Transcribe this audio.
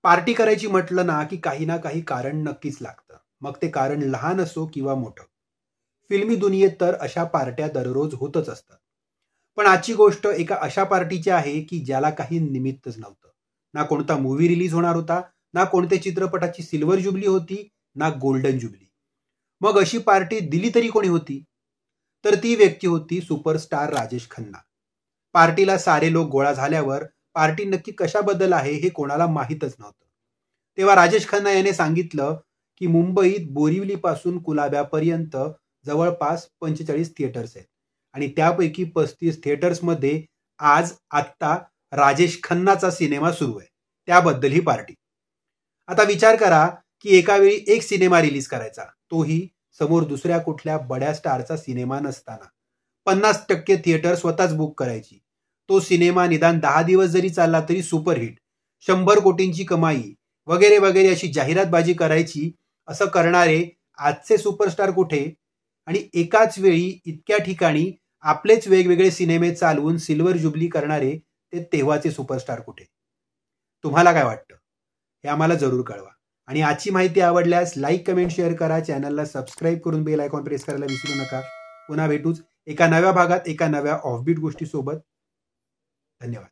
Party करायची म्हटलं ना, की काही ना काही कारण नक्कीच लागतं. मग ते कारण लहान असो किंवा मोठं. फिल्मी दुनियेत तर अशा पार्ट्या दररोज होतच असतात. पण आजची गोष्ट एका अशा पार्टीची आहे, की ज्याला काही निमित्तच नव्हतं. ना कोणता मूव्ही रिलीज होणार होता, ना कोणत्या चित्रपटाची सिल्व्हर जुबली होती, ना गोल्डन जुबली. मग अशी पार्टी दिली तरी कोणी होती? तर ती व्यक्ती होती सुपरस्टार राजेश खन्ना. पार्टीला सारे लोक गोळा झाल्यावर पार्टी नक्की कशाबद्दल आहे हे कोणाला माहीतच नव्हतं. तेव्हा राजेश खन्ना याने सांगितलं, की मुंबईत बोरिवलीपासून कुलाब्यापर्यंत जवळपास 45 थिएटर्स आहेत आणि त्यापैकी 35 थिएटर्समध्ये आत्ता राजेश खन्नाचा सिनेमा सुरू आहे. त्याबद्दल ही पार्टी. आता विचार करा, की एका वेळी एक सिनेमा रिलीज करायचा, तोही समोर दुसऱ्या कुठल्या बड्या स्टारचा सिनेमा नसताना. 50% थिएटर स्वतःच बुक करायची. तो सिनेमा निदान 10 दिवस जरी चालला तरी सुपरहिट, 100 कोटींची कमाई वगैरे वगैरे अशी जाहिरातबाजी करायची. असं करणारे आजचे सुपरस्टार कुठे? आणि एकाच वेळी इतक्या ठिकाणी आपलेच वेगवेगळे सिनेमे चालवून सिल्वर जुबली करणारे ते तेव्हाचे सुपरस्टार कुठे? तुम्हाला काय वाटतं? हे आम्हाला जरूर कळवा. आणि आजची माहिती आवडल्यास लाईक, कमेंट, शेअर करा. चॅनलला सबस्क्राईब करून बेल आयकॉन प्रेस करायला विसरू नका. पुन्हा भेटूच एका नव्या भागात एका नव्या ऑफबीट गोष्टीसोबत. धन्यवाद.